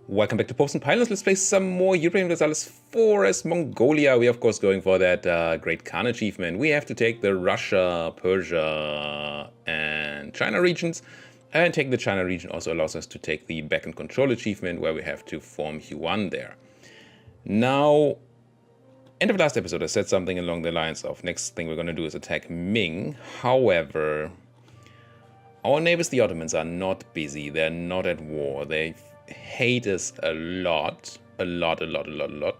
Welcome back to Popes and Pylons. Let's play some more Europa Universalis IV as Mongolia. We are, of course, going for that Great Khan achievement. We have to take the Russia, Persia, and China regions. And taking the China region also allows us to take the Back and Control achievement, where we have to form Yuan there. Now, end of last episode, I said something along the lines of next thing we're going to do is attack Ming. However, our neighbors, the Ottomans, are not busy. They're not at war. They hate us a lot. They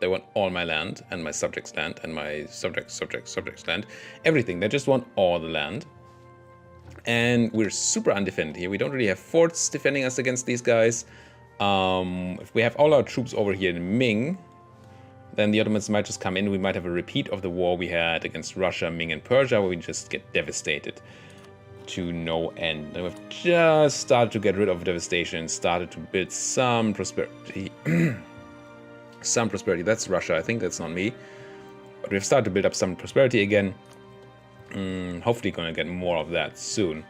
want all my land and my subjects' land and my subjects' land. Everything. They just want all the land. And we're super undefended here. We don't really have forts defending us against these guys. If we have all our troops over here in Ming, then the Ottomans might just come in. We might have a repeat of the war we had against Russia, Ming, and Persia, where we just get devastated to no end. And we've just started to get rid of devastation, started to build some prosperity. Some prosperity. That's Russia. I think that's not me. But we've started to build up some prosperity again. Hopefully gonna get more of that soon.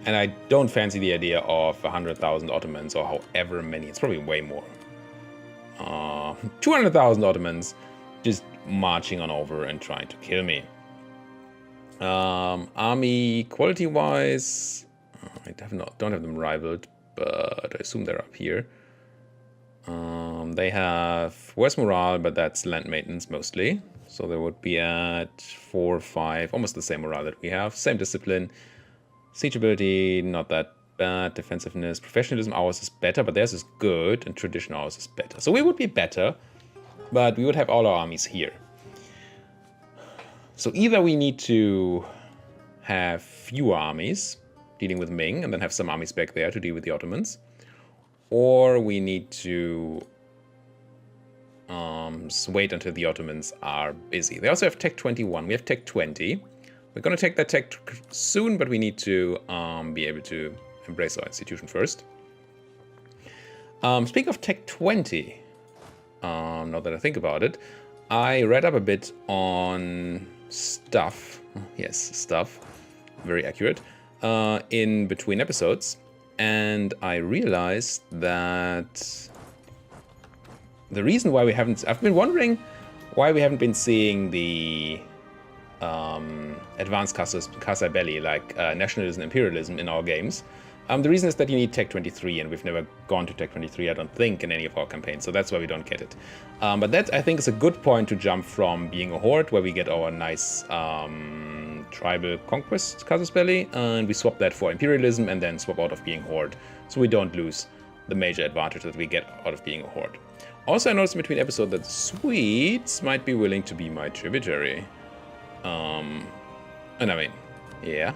And I don't fancy the idea of 100,000 Ottomans or however many. It's probably way more. 200,000 Ottomans just marching on over and trying to kill me. Army quality wise, I don't have them rivaled, but I assume they're up here. They have worse morale, but that's land maintenance mostly. So they would be at 4 or 5, almost the same morale that we have. Same discipline. Siege ability, not that bad. Defensiveness, professionalism, ours is better, but theirs is good, and tradition, ours is better. So we would be better, but we would have all our armies here. So either we need to have fewer armies dealing with Ming and then have some armies back there to deal with the Ottomans, or we need to wait until the Ottomans are busy. They also have Tech 21. We have Tech 20. We're going to take that tech soon, but we need to be able to embrace our institution first. Speaking of Tech 20, now that I think about it, I read up a bit on stuff. Yes, stuff. Very accurate. In between episodes. And I realized that the reason why we haven't... I've been wondering why we haven't been seeing the advanced casus belli, like nationalism, imperialism in our games. The reason is that you need Tech 23, and we've never gone to Tech 23, I don't think, in any of our campaigns, so that's why we don't get it. But that, I think, is a good point to jump from being a horde, where we get our nice tribal conquest casus belli, and we swap that for imperialism, and then swap out of being horde, so we don't lose the major advantage that we get out of being a horde. Also, I noticed in between episodes that the Swedes might be willing to be my tributary. And I mean, yeah.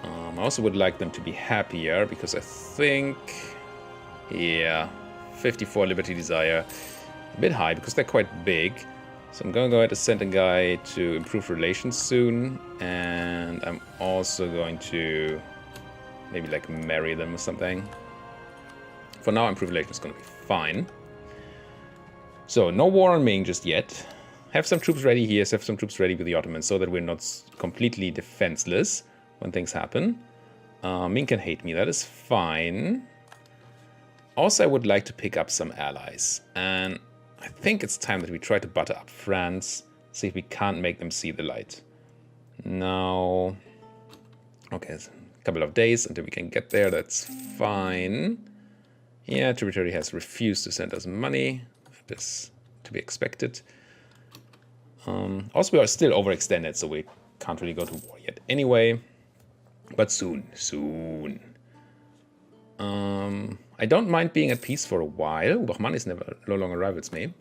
I also would like them to be happier, because I think, yeah, 54 Liberty Desire, a bit high, because they're quite big. So I'm going to go ahead and send a guy to improve relations soon, and I'm also going to maybe like marry them or something. For now, improve relations is going to be fine. So no war on Ming just yet. Have some troops ready here, have some troops ready with the Ottomans, so that we're not completely defenseless when things happen. Ming can hate me, that is fine. Also, I would like to pick up some allies. And I think it's time that we try to butter up France, see if we can't make them see the light. Now, okay, a couple of days until we can get there, that's fine. Yeah, tributary has refused to send us money. That is to be expected. Also, we are still overextended, so we can't really go to war yet anyway. But soon. I don't mind being at peace for a while. Bachmann is no longer rivals me.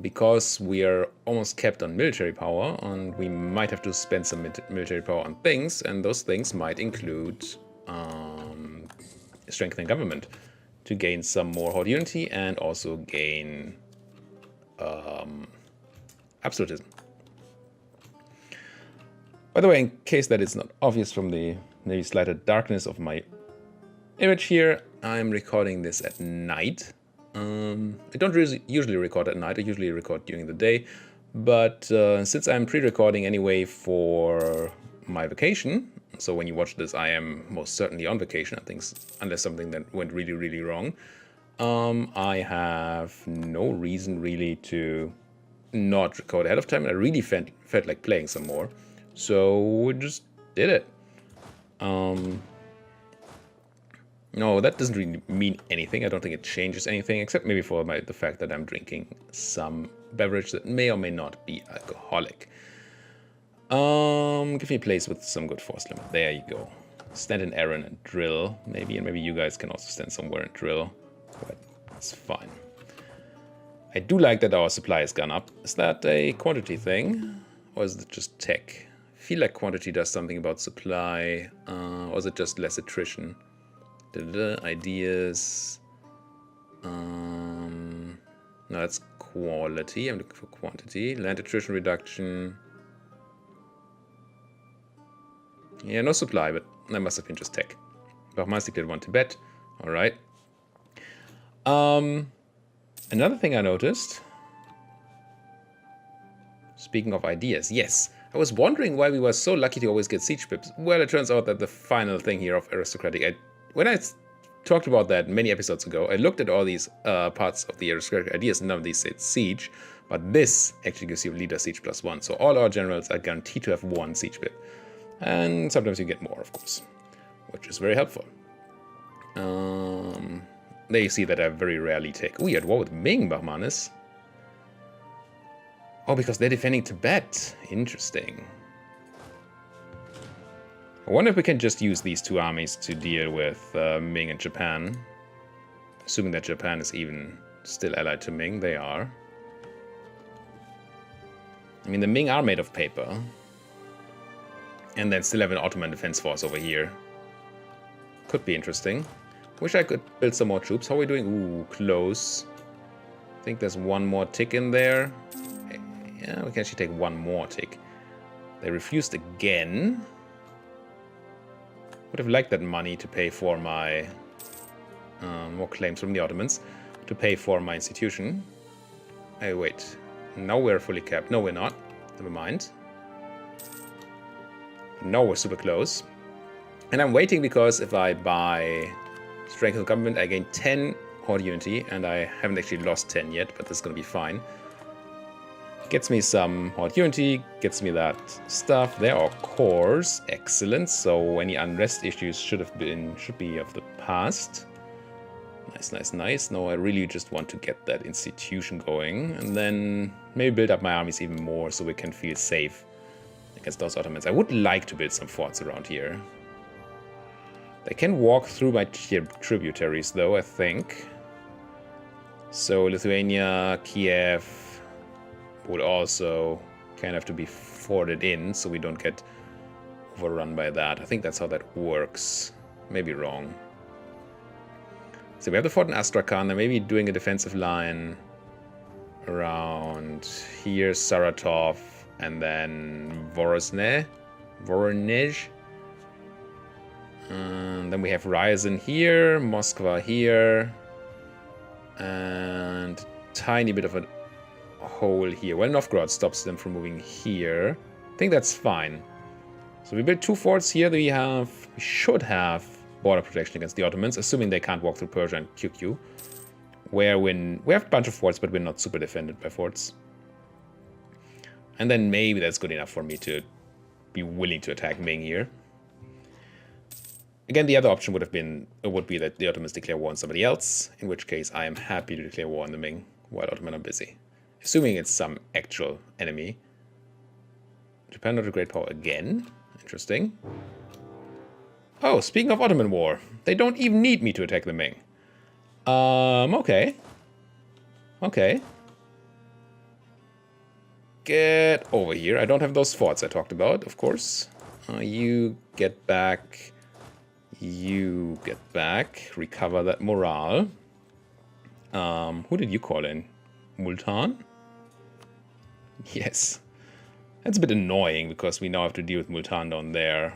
Because we are almost capped on military power, and we might have to spend some military power on things, and those things might include strengthening government to gain some more horde unity and also gain absolutism. By the way, in case that is not obvious from the maybe slighted darkness of my image here, I'm recording this at night. I don't usually record at night, I usually record during the day. But since I'm pre-recording anyway for my vacation, So when you watch this, I am most certainly on vacation, I think, unless something that went really, really wrong. I have no reason really to not record ahead of time. I really felt like playing some more. So we just did it. No, that doesn't really mean anything. I don't think it changes anything, except maybe for the fact that I'm drinking some beverage that may or may not be alcoholic. Give me a place with some good force limit. There you go. Stand in Aaron and drill, maybe, and maybe you guys can also stand somewhere and drill. But it's fine. I do like that our supply has gone up. Is that a quantity thing? Or is it just tech? I feel like quantity does something about supply. Or is it just less attrition? Ideas. No, that's quality. I'm looking for quantity. Land attrition reduction. Yeah, no supply, but that must have been just tech. Bahmas declared 1 Tibet. Alright. Another thing I noticed. Speaking of ideas, yes. I was wondering why we were so lucky to always get siege pips. Well, it turns out that the final thing here of aristocratic... When I talked about that many episodes ago, I looked at all these parts of the aristocratic ideas, and none of these said siege, but this actually gives you leader siege +1. So all our generals are guaranteed to have 1 siege pip. And sometimes you get more, of course, which is very helpful. There you see that I very rarely take... Oh, you're at war with Ming, Bahmanis. Oh, because they're defending Tibet. Interesting. I wonder if we can just use these 2 armies to deal with Ming and Japan. Assuming that Japan is even still allied to Ming. They are. I mean, the Ming are made of paper. And then still have an Ottoman defense force over here. Could be interesting. Wish I could build some more troops. How are we doing? Ooh, close. I think there's 1 more tick in there. Yeah, we can actually take 1 more tick. They refused again. Would have liked that money to pay for my... more claims from the Ottomans. To pay for my institution. Hey, wait. Now we're fully capped. No, we're not. Never mind. Now we're super close. And I'm waiting because if I buy Strength of Government, I gain 10 Horde Unity. And I haven't actually lost 10 yet, but that's going to be fine. Gets me some Horde Unity, gets me that stuff. There are cores. Excellent. So any unrest issues should be of the past. Nice, nice, nice. No, I really just want to get that institution going. And then maybe build up my armies even more so we can feel safe against those Ottomans. I would like to build some forts around here. They can walk through my tributaries though, I think. So Lithuania, Kiev would also kind of have to be forwarded in so we don't get overrun by that. I think that's how that works. Maybe wrong. So we have the fort in Astrakhan. They're maybe doing a defensive line around here, Saratov, and then Voronezh. And then we have Ryazan here, Moskva here, and tiny bit of a hole here. Well, Novgorod stops them from moving here. I think that's fine. So we built 2 forts here. We should have border protection against the Ottomans, assuming they can't walk through Persia and QQ. We have a bunch of forts, but we're not super defended by forts. And then maybe that's good enough for me to be willing to attack Ming here. Again, the other option would be that the Ottomans declare war on somebody else, in which case I am happy to declare war on the Ming while Ottoman are busy. Assuming it's some actual enemy. Japan not a great power again. Interesting. Oh, speaking of Ottoman war, they don't even need me to attack the Ming. Okay. Okay. Get over here. I don't have those forts I talked about, of course. You get back. You get back. Recover that morale. Who did you call in? Multan? Yes. That's a bit annoying because we now have to deal with Multan down there.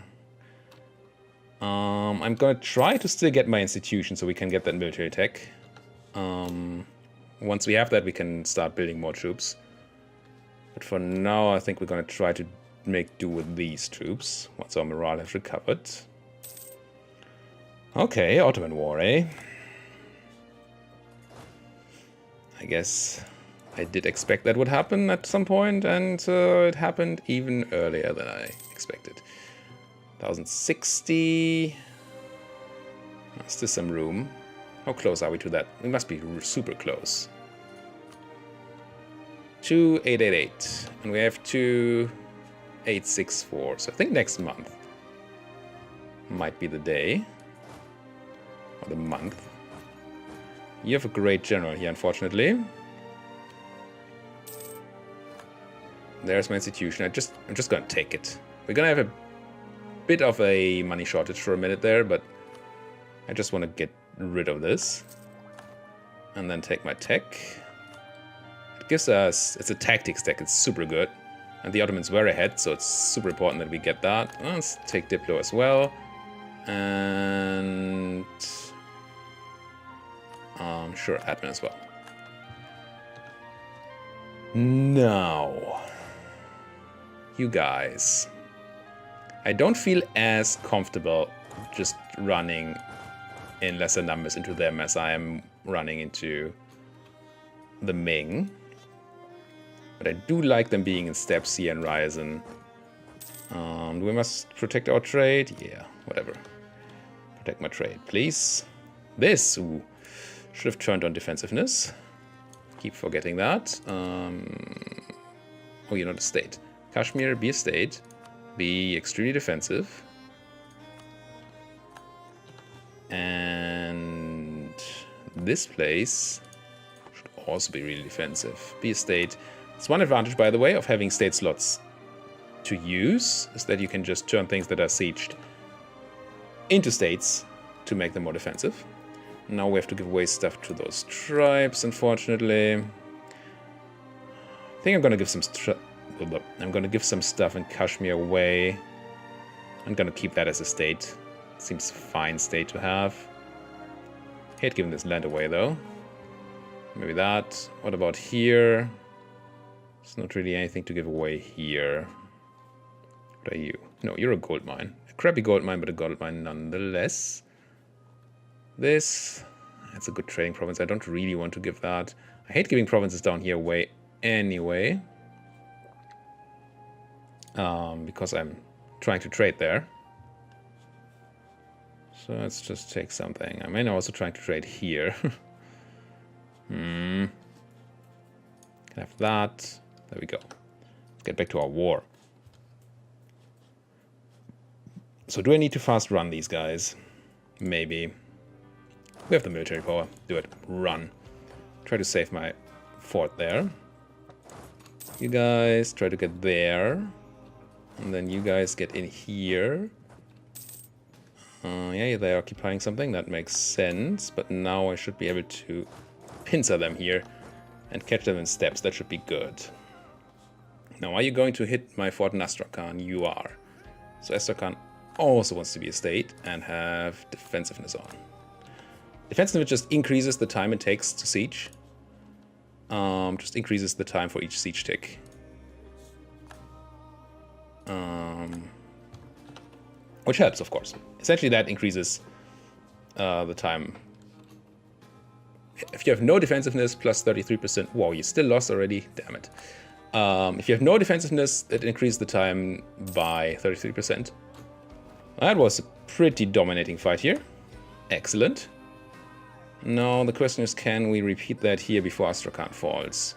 I'm gonna try to still get my institution so we can get that military tech. Once we have that, we can start building more troops. But for now, I think we're gonna try to make do with these troops once our morale has recovered. Okay, Ottoman War, eh? I guess I did expect that would happen at some point, and it happened even earlier than I expected. 1060. Still some room. How close are we to that? We must be super close. 2888. And we have 2864. So I think next month might be the day. Or the month. You have a great general here, unfortunately. There's my institution. I'm just gonna take it. We're gonna have a bit of a money shortage for a minute there, but I just want to get rid of this. And then take my tech. It gives us... It's a tactics tech. It's super good. And the Ottomans were ahead, so it's super important that we get that. Let's take Diplo as well. And... sure, admin as well. Now... You guys... I don't feel as comfortable just running in lesser numbers into them as I am running into the Ming. But I do like them being in steps here in Ryzen. We must protect our trade. Yeah, whatever. Protect my trade, please. This, ooh, should have turned on defensiveness. Keep forgetting that. Oh, you're not a state. Kashmir, be a state. Be extremely defensive. And this place should also be really defensive. Be a state. It's one advantage, by the way, of having state slots to use, is that you can just turn things that are sieged into states to make them more defensive. Now we have to give away stuff to those tribes, unfortunately. I think I'm gonna give some stuff in Kashmir away. I'm gonna keep that as a state. Seems a fine state to have. Hate giving this land away though. Maybe that. What about here? There's not really anything to give away here. What are you? No, you're a gold mine. A crappy gold mine, but a gold mine nonetheless. This, that's a good trading province. I don't really want to give that. I hate giving provinces down here away anyway. Because I'm trying to trade there. So let's just take something. I mean, I'm also trying to trade here. Can have that. There we go. Let's get back to our war. So do I need to fast run these guys? Maybe. We have the military power. Do it. Run. Try to save my fort there. You guys try to get there. And then you guys get in here. Yeah, they're occupying something. That makes sense. But now I should be able to pincer them here and catch them in steps. That should be good. Now, are you going to hit my fort in Astrakhan? You are. So Astrakhan also wants to be a state and have defensiveness on. Defensiveness just increases the time it takes to siege. Just increases the time for each siege tick. Which helps, of course. Essentially, that increases the time. If you have no defensiveness, plus 33%. Whoa, you still lost already? Damn it. If you have no defensiveness, it increases the time by 33%. That was a pretty dominating fight here. Excellent. Now, the question is, can we repeat that here before Astrakhan falls?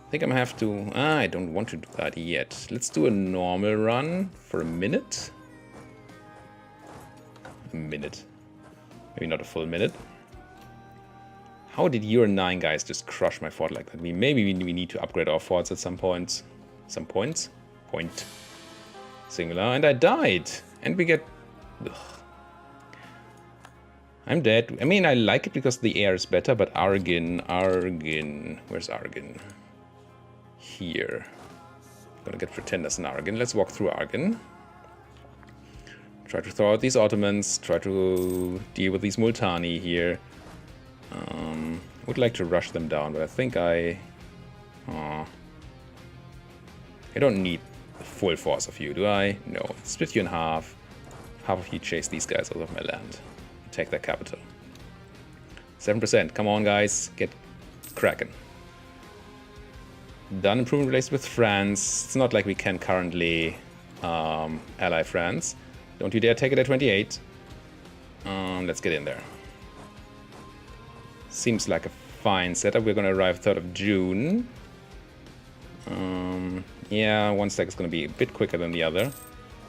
I think I'm gonna have to... I don't want to do that yet. Let's do a normal run for a minute. A minute. Maybe not a full minute. How did your 9 guys just crush my fort like that? Maybe we need to upgrade our forts at some points. Some points? Point. Singular. And I died. And we get... Ugh. I'm dead. I mean, I like it because the air is better, but Argin... Where's Argin? Here. I'm gonna get pretenders in Argin. Let's walk through Argin. Try to throw out these Ottomans. Try to deal with these Multani here. Would like to rush them down, but I think I don't need the full force of you, do I? No. Split you in half. Half of you chase these guys out of my land. Take their capital. 7%. Come on, guys. Get cracking. Done improvement relations with France. It's not like we can currently ally France. Don't you dare take it at 28. Let's get in there. Seems like a fine setup. We're going to arrive 3rd of June. Yeah, one stack is going to be a bit quicker than the other.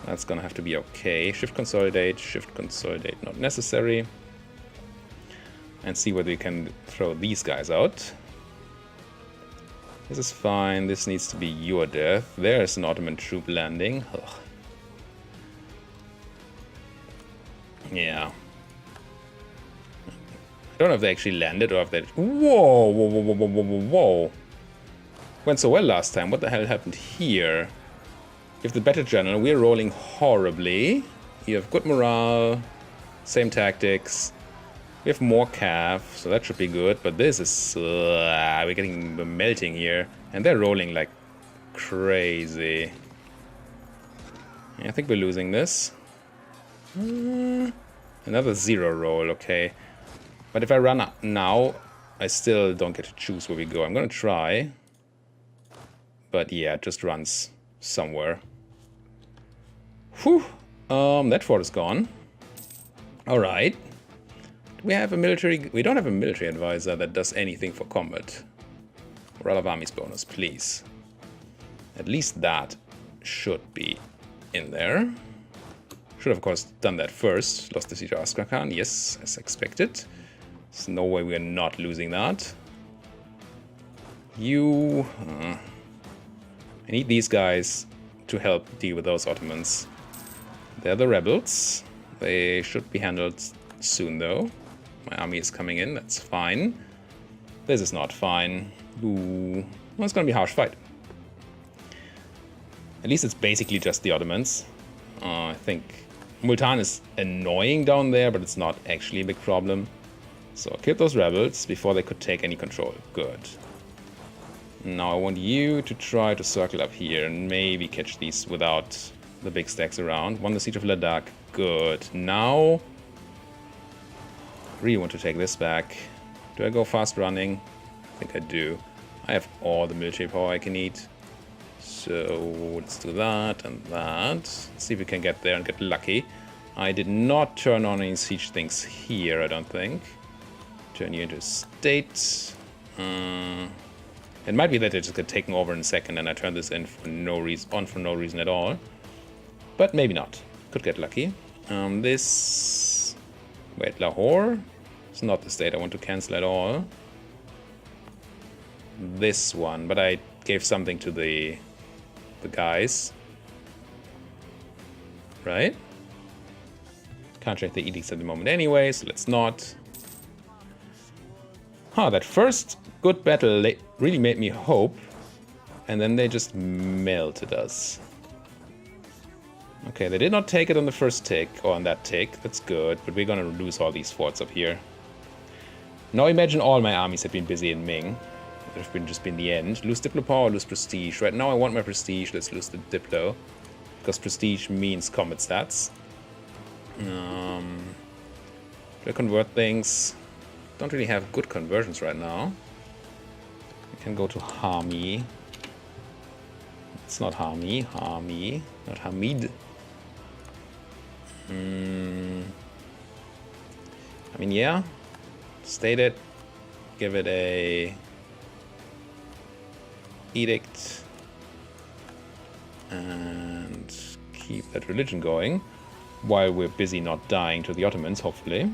That's going to have to be okay. Shift consolidate, not necessary. And see whether we can throw these guys out. This is fine. This needs to be your death. There's an Ottoman troop landing. Ugh. Yeah. I don't know if they actually landed or if they... Whoa, whoa, whoa, whoa, whoa, whoa, whoa. Went so well last time. What the hell happened here? You have the better general. We're rolling horribly. You have good morale. Same tactics. We have more cav, so that should be good. But this is... we're getting melting here. And they're rolling like crazy. Yeah, I think we're losing this. Another 0 roll, okay. But if I run up now, I still don't get to choose where we go. I'm gonna try. But yeah, it just runs somewhere. Whew. That fort is gone. Alright. We have a military... We don't have a military advisor that does anything for combat. Roll of armies bonus, please. At least that should be in there. Should have, of course, done that first. Lost the siege of Astrakhan. Yes, as expected. There's no way we're not losing that. You... I need these guys to help deal with those Ottomans. They're the rebels. They should be handled soon, though. My army is coming in. That's fine. This is not fine. Ooh. Well, it's going to be a harsh fight. At least it's basically just the Ottomans. I think Multan is annoying down there, but it's not actually a big problem. So kill those rebels before they could take any control. Good. Now I want you to try to circle up here and maybe catch these without the big stacks around. Won the siege of Ladakh. Good. Now I really want to take this back. Do I go fast running? I think I do. I have all the military power I can need. So let's do that and that. Let's see if we can get there and get lucky. I did not turn on any siege things here, I don't think. Turn you into a state. It might be that they just get taken over in a second and I turn this in for no reason at all. But maybe not. Could get lucky. This... Wait, Lahore? It's not the state I want to cancel at all. This one, but I gave something to the guys. Right? Can't check the edicts at the moment anyway, so let's not. Huh, that first good battle really made me hope. And then they just melted us. Okay, they did not take it on the first tick, or on that tick. That's good, but we're gonna lose all these forts up here. Now imagine all my armies have been busy in Ming. It would have just been the end. Lose Diplo power, lose prestige. Right now I want my prestige, let's lose the Diplo. Because prestige means combat stats. Do I convert things? Don't really have good conversions right now. We can go to Hami. It's not Hami, Hami, not Hamid. I mean, yeah. State it. Give it a edict. And keep that religion going. While we're busy not dying to the Ottomans, hopefully.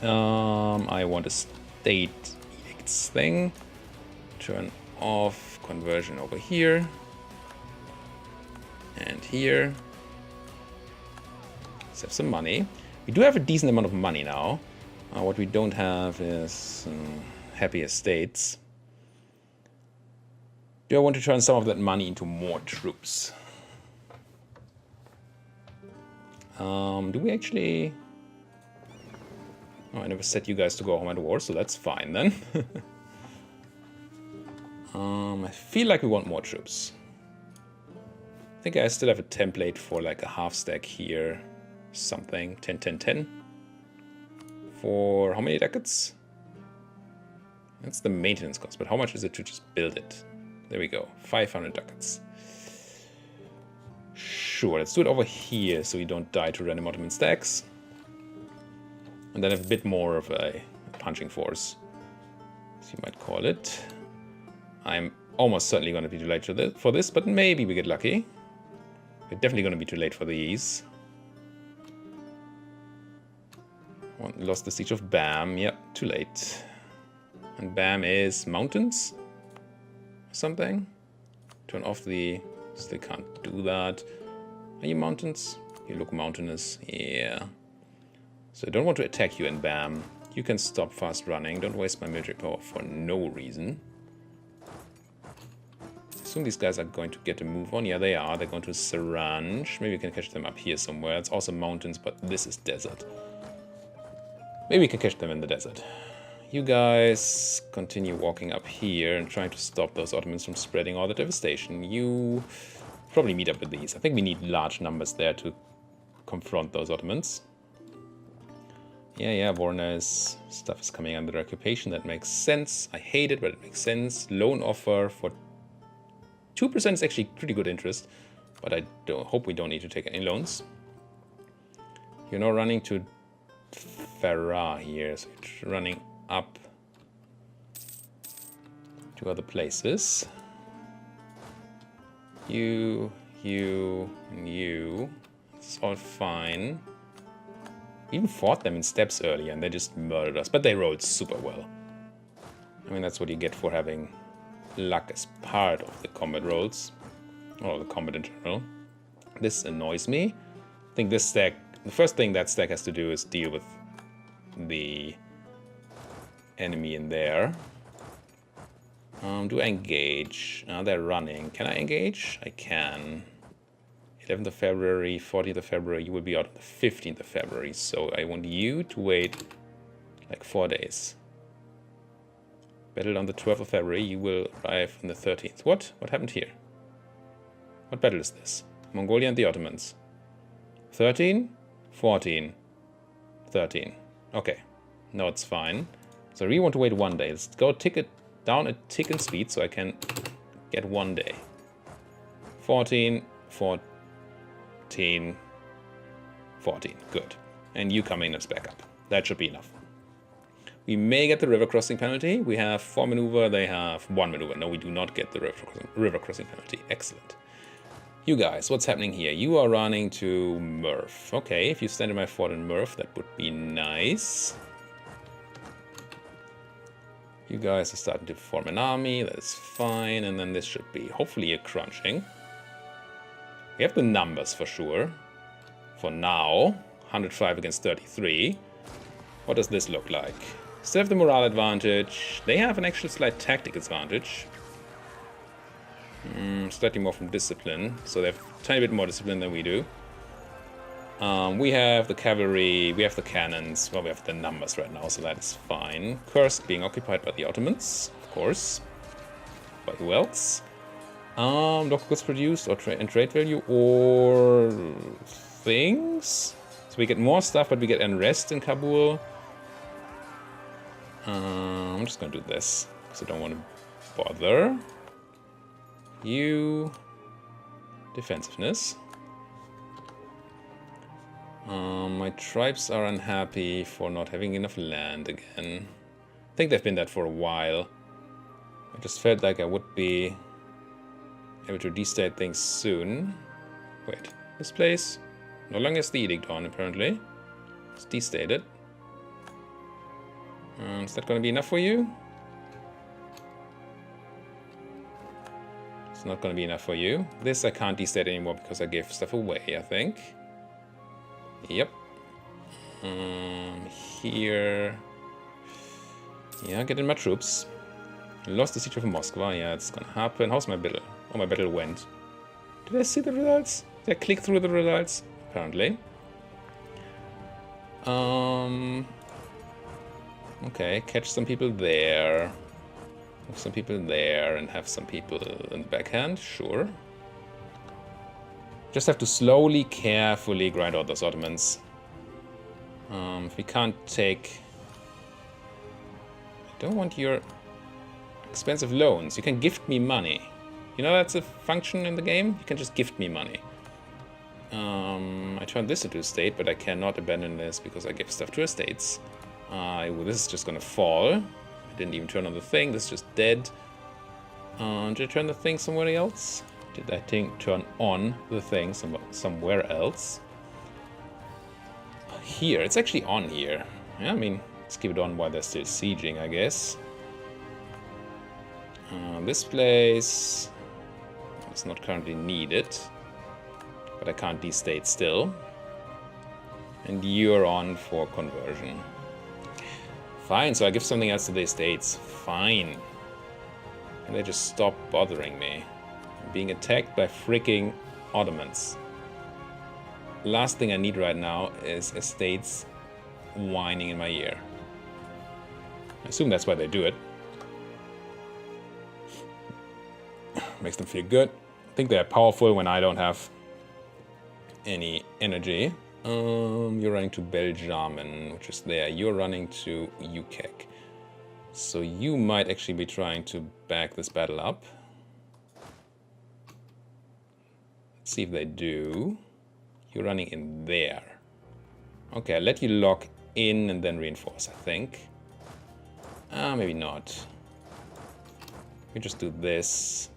I want a state edicts thing. Turn off conversion over here. And here. Let's have some money. We do have a decent amount of money now. What we don't have is happy estates. Do I want to turn some of that money into more troops? Do we actually... Oh, I never set you guys to go home at war, so that's fine then. I feel like we want more troops. think I still have a template for like a half stack here. Something. 10, 10, 10. For how many decades? That's the maintenance cost, but how much is it to just build it? There we go. 500 ducats. Sure, let's do it over here so we don't die to random Ottoman stacks. And then have a bit more of a punching force, as you might call it. I'm almost certainly going to be too late for this, but maybe we get lucky. We're definitely going to be too late for these. Lost the siege of Bam. Yep, too late. And Bam is mountains? Something? Turn off the... Still can't do that. Are you mountains? You look mountainous. Yeah. So I don't want to attack you in Bam. You can stop fast running. Don't waste my military power for no reason. I assume these guys are going to get a move on. Yeah, they are. They're going to Saranj. Maybe we can catch them up here somewhere. It's also mountains, but this is desert. Maybe we can catch them in the desert. You guys continue walking up here and trying to stop those Ottomans from spreading all the devastation. You probably meet up with these. I think we need large numbers there to confront those Ottomans. Yeah, Warner's stuff is coming under occupation. That makes sense. I hate it, but it makes sense. Loan offer for 2% is actually pretty good interest, but I hope we don't need to take any loans. You're now running to Farah here, so you're running up to other places. You, and you. It's all fine. We even fought them in steps earlier and they just murdered us, but they rolled super well. I mean, that's what you get for having luck as part of the combat rolls, or the combat in general. This annoys me. I think this stack, the first thing that stack has to do is deal with the enemy in there. Do I engage? They're running. Can I engage? I can. 11th of February, 14th of February, you will be out on the 15th of February, so I want you to wait like 4 days. Battle on the 12th of February, you will arrive on the 13th. What? What happened here? What battle is this? Mongolia and the Ottomans. 13, 14, 13. Okay, no, it's fine. So I really want to wait 1 day. Let's go ticket down a tick in speed so I can get 1 day. 14, 14, 14. Good. And you come in as backup. That should be enough. We may get the river crossing penalty. We have 4 maneuver, they have 1 maneuver. No, we do not get the river crossing penalty. Excellent. You guys, what's happening here? You are running to Murph. Okay, if you stand in my fort in Murph, that would be nice. You guys are starting to form an army. That is fine. And then this should be hopefully a crunching. We have the numbers for sure. For now, 105 against 33. What does this look like? Still have the morale advantage. They have an actual slight tactic advantage. Slightly more from discipline. So they have a tiny bit more discipline than we do. We have the cavalry, we have the cannons. Well, we have the numbers right now, so that is fine. Kursk being occupied by the Ottomans, of course. By who else? Local goods produced or and trade value or things. So we get more stuff, but we get unrest in Kabul. I'm just gonna do this because I don't want to bother. You defensiveness. My tribes are unhappy for not having enough land again. I think they've been that for a while. I just felt like I would be able to destate things soon. Wait, this place no longer has the edict on, apparently. It's destated. Is that going to be enough for you? It's not going to be enough for you. This I can't destate anymore because I gave stuff away, I think. Yep. Here. Yeah, get in my troops. Lost the siege of Moscow. Yeah, it's gonna happen. How's my battle? Oh, my battle went. Did I see the results? Did I click through the results? Apparently. Okay, catch some people there. Have some people there and have some people in the backhand. Sure. Just have to slowly, carefully grind out those Ottomans. If we can't take... I don't want your expensive loans. You can gift me money. You know that's a function in the game? You can just gift me money. I turned this into a state, but I cannot abandon this because I gave stuff to estates. Well, this is just gonna fall. I didn't even turn on the thing. This is just dead. Did I turn the thing somewhere else? Did I turn on the thing somewhere else? Here. It's actually on here. Yeah, I mean, let's keep it on while they're still sieging, I guess. This place is not currently needed, but I can't destate still. And you're on for conversion. Fine, so I give something else to the estates. Fine. And they just stop bothering me. I'm being attacked by freaking Ottomans. Last thing I need right now is estates whining in my ear. I assume that's why they do it. Makes them feel good. I think they're powerful when I don't have any energy. You're running to Belgium, which is there. You're running to UKEC. So you might actually be trying to back this battle up. Let's see if they do. You're running in there. Okay, I'll let you lock in and then reinforce, I think. Maybe not. We just do this.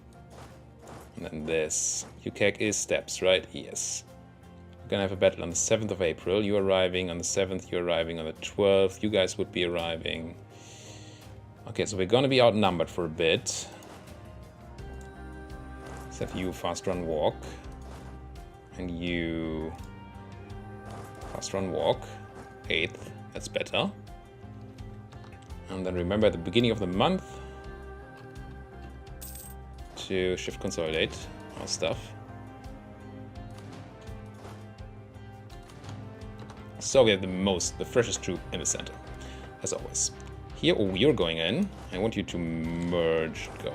And then this. UKEC is steps, right? Yes. We're gonna have a battle on the 7th of April. You're arriving on the 7th, you're arriving on the 12th. You guys would be arriving. Okay, so we're gonna be outnumbered for a bit. Let's have you fast run walk. And you fast run walk. 8th, that's better. And then remember at the beginning of the month to shift consolidate our stuff. So we have the freshest troop in the center, as always. Here, oh, you're going in. I want you to merge going.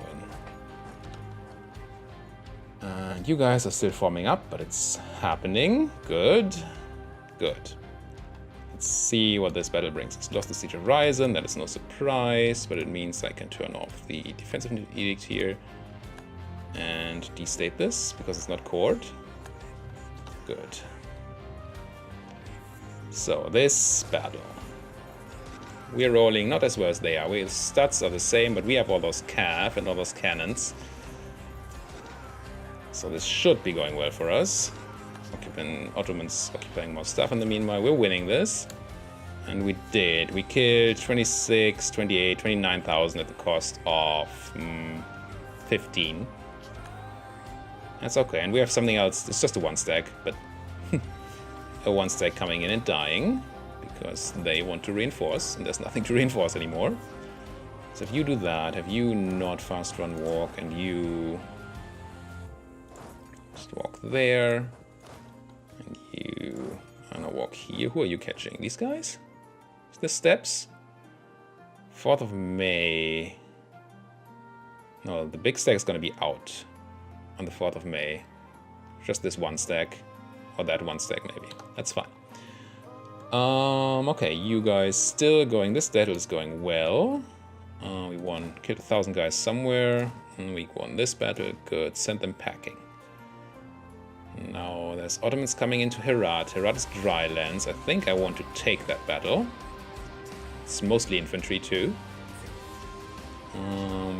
And you guys are still forming up, but it's happening. Good. Good. Let's see what this battle brings us. Lost the Siege of Ryzen, that is no surprise, but it means I can turn off the defensive edict here and destate this because it's not cored. Good. So this battle. We're rolling not as well as they are. Our stats are the same, but we have all those cav and all those cannons. So this should be going well for us. Ottomans occupying more stuff in the meanwhile. We're winning this. And we did. We killed 26, 28, 29,000 at the cost of 15. That's okay. And we have something else. It's just a one stack, but a one stack coming in and dying because they want to reinforce and there's nothing to reinforce anymore. So if you do that, have you not fast run walk and you just walk there and you walk here. Who are you catching? These guys? Is this steps? 4th of May. No, the big stack is going to be out on the 4th of May. Just this one stack. Or that one stack maybe. That's fine. Okay, you guys still going. This battle is going well. We won, killed 1,000 guys somewhere. And we won this battle. Good. Send them packing. Now there's Ottomans coming into Herat. Herat is dry lands. I think I want to take that battle. It's mostly infantry too.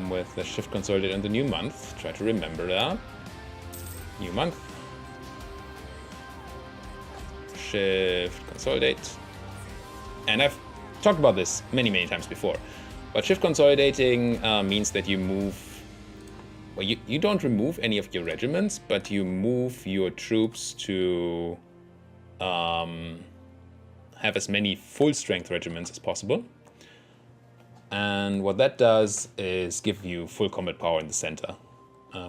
With the shift consolidate in the new month. Try to remember that. New month. Shift consolidate. And I've talked about this many times before. But shift consolidating means that you move. Well, you don't remove any of your regiments, but you move your troops to have as many full-strength regiments as possible. And what that does is give you full combat power in the center,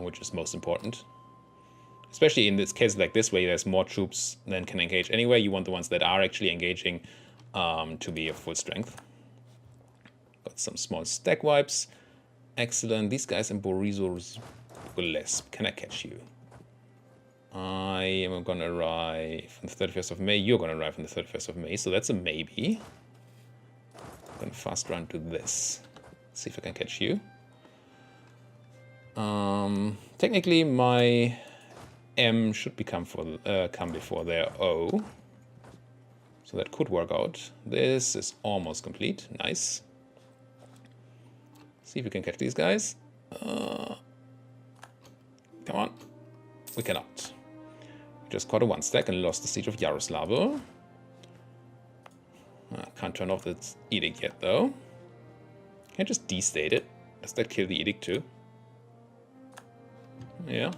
which is most important. Especially in this case like this, where there's more troops than can engage anyway. You want the ones that are actually engaging to be of full strength. Got some small stack wipes. Excellent. These guys in Borisov Gillespie. Can I catch you? I am going to arrive on the 31st of May. You're going to arrive on the 31st of May, so that's a maybe. I'm going to fast run to this. See if I can catch you. Technically, my M should come before their O. So that could work out. This is almost complete. Nice. See if we can catch these guys. Come on. We cannot. We just caught a 1-stack and lost the siege of Yaroslavl. Can't turn off the edict yet, though. Can I just destate it? Does that kill the edict too? Yeah.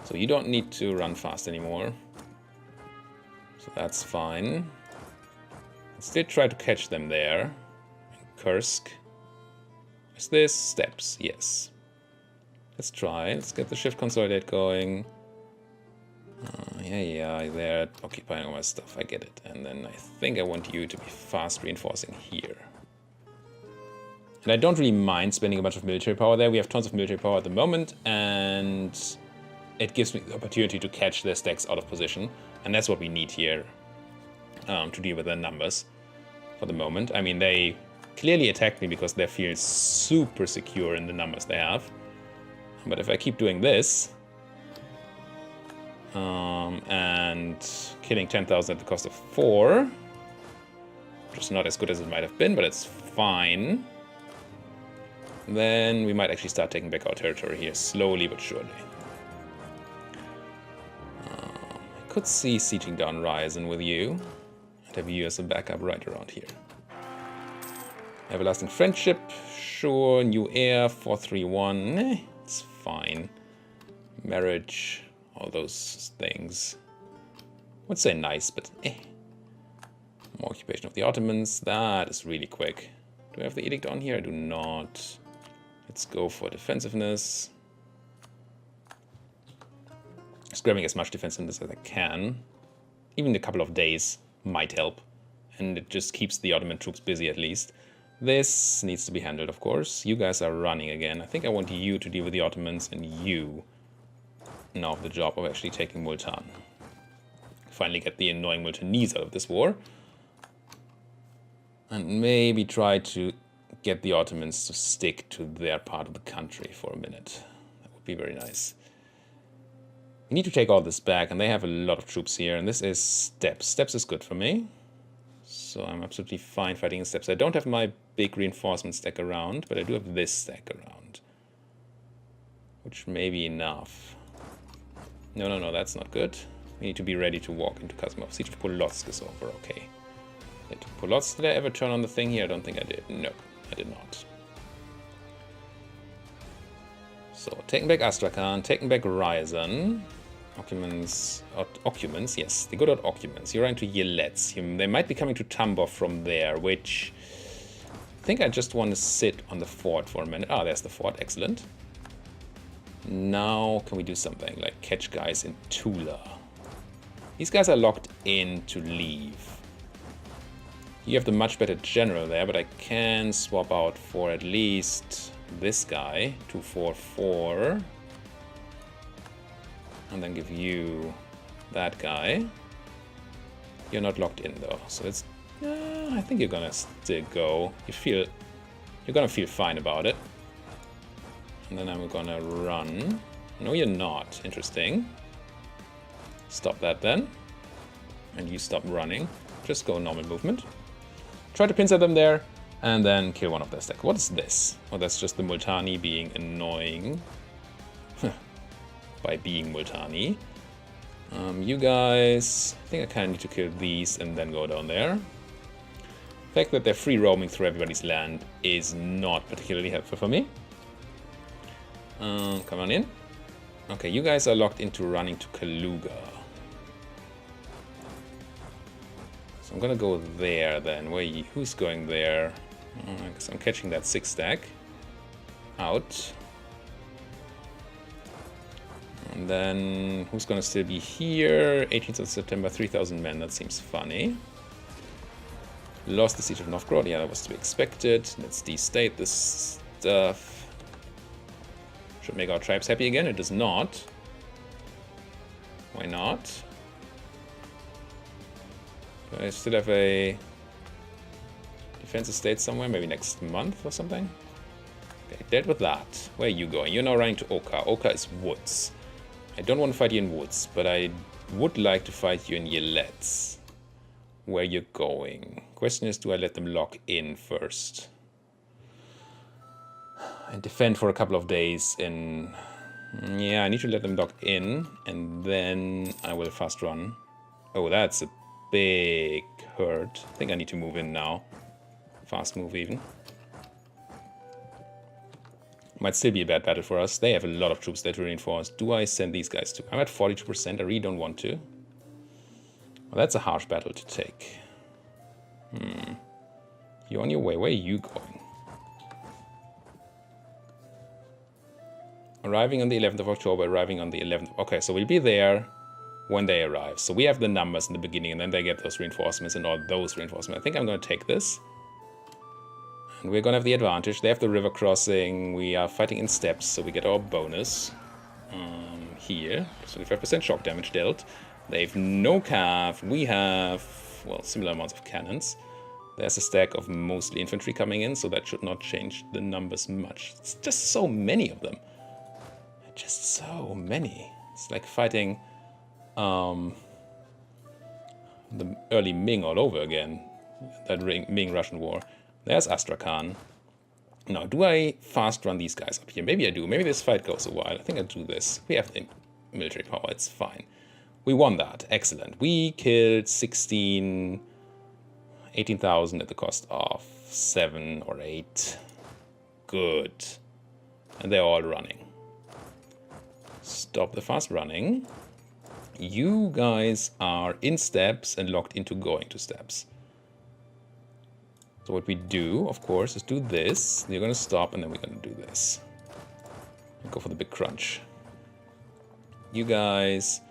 So you don't need to run fast anymore. So that's fine. Still try to catch them there. Kursk. Is this steps? Yes. Let's try. Let's get the shift consolidate going. Yeah, they're occupying all my stuff. I get it. And then I think I want you to be fast reinforcing here. And I don't really mind spending a bunch of military power there. We have tons of military power at the moment, and it gives me the opportunity to catch their stacks out of position. And that's what we need here to deal with their numbers for the moment. I mean, they clearly attacked me because they feel super secure in the numbers they have. But if I keep doing this, and killing 10,000 at the cost of 4, which is not as good as it might have been, but it's fine, then we might actually start taking back our territory here, slowly but surely. I could see sieging down Ryazan with you, and have you as a backup right around here. Everlasting Friendship, sure, New Heir, 431, it's fine. Marriage, all those things. I would say nice, but More occupation of the Ottomans, that is really quick. Do I have the edict on here? I do not. Let's go for defensiveness. Just grabbing as much defensiveness as I can. Even a couple of days might help. And it just keeps the Ottoman troops busy at least. This needs to be handled, of course. You guys are running again. I think I want you to deal with the Ottomans and you now have the job of actually taking Multan. Finally get the annoying Multanese out of this war. And maybe try to get the Ottomans to stick to their part of the country for a minute. That would be very nice. We need to take all this back, and they have a lot of troops here, and this is steps. Steps is good for me. So I'm absolutely fine fighting in steps. I don't have my big reinforcement stack around, but I do have this stack around. Which may be enough. No, that's not good. We need to be ready to walk into Kazimov. Siege of Polotsk is over, okay. Polotsk, did I ever turn on the thing here? I don't think I did. No, I did not. So, taking back Astrakhan, taking back Ryazan. Occupants, yes, the good old occupants. You're into Yelets. They might be coming to Tambov from there, which I think I just want to sit on the fort for a minute. Ah, there's the fort, excellent. Now, can we do something like catch guys in Tula? These guys are locked in to leave. You have the much better general there, but I can swap out for at least this guy, 244. And then give you that guy. You're not locked in though, so it's. I think you're gonna still go. You're gonna feel fine about it. And then I'm gonna run. No, you're not. Interesting. Stop that then. And you stop running. Just go normal movement. Try to pincer them there, and then kill one of their stack. What is this? Oh, that's just the Multani being annoying. By being Multani. You guys, I think I kind of need to kill these and then go down there. The fact that they're free roaming through everybody's land is not particularly helpful for me. Come on in. Okay, you guys are locked into running to Kaluga. So I'm gonna go there then. Who's going there? Because I'm catching that 6-stack. Out. And then, who's gonna still be here? 18th of September, 3,000 men, that seems funny. Lost the siege of Novgorod, yeah, that was to be expected. Let's destate this stuff. Should make our tribes happy again, it does not. Why not? Do I still have a defensive state somewhere? Maybe next month or something? Okay, dealt with that. Where are you going? You're now running to Oka. Oka is woods. I don't want to fight you in woods, but I would like to fight you in Yelets. Where you're going. Question is, do I let them lock in first? And defend for a couple of days in... Yeah, I need to let them lock in, and then I will fast run. Oh, that's a big herd. I think I need to move in now. Fast move even. Might still be a bad battle for us. They have a lot of troops there to reinforce. Do I send these guys to? I'm at 42%. I really don't want to. Well, that's a harsh battle to take. You're on your way. Where are you going? Arriving on the 11th of October. Arriving on the 11th. Okay, so we'll be there when they arrive. So we have the numbers in the beginning, and then they get those reinforcements and all those reinforcements. I think I'm going to take this. And we're going to have the advantage. They have the river crossing. We are fighting in steps, so we get our bonus. Here, 25% shock damage dealt. They have no cav. We have, well, similar amounts of cannons. There's a stack of mostly infantry coming in, so that should not change the numbers much. It's just so many of them. Just so many. It's like fighting the early Ming all over again. That Ming-Russian war. There's Astrakhan. Now, do I fast run these guys up here? Maybe I do. Maybe this fight goes a while. I think I'll do this. We have the military power. It's fine. We won that. Excellent. We killed 18,000 at the cost of 7 or 8. Good. And they're all running. Stop the fast running. You guys are in steps and locked into going to steps. So what we do, of course, is do this. You're going to stop, and then we're going to do this. And go for the big crunch. You guys,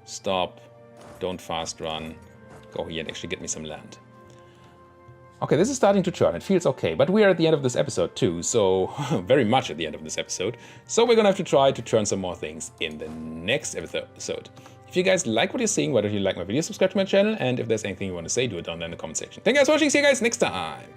stop. Don't fast run. Go here and actually get me some land. Okay, this is starting to churn. It feels okay, but we are at the end of this episode too, so very much at the end of this episode. So we're gonna have to try to churn some more things in the next episode. If you guys like what you're seeing, why don't you like my video, subscribe to my channel, and if there's anything you want to say, do it down there in the comment section. Thank you guys for watching. See you guys next time.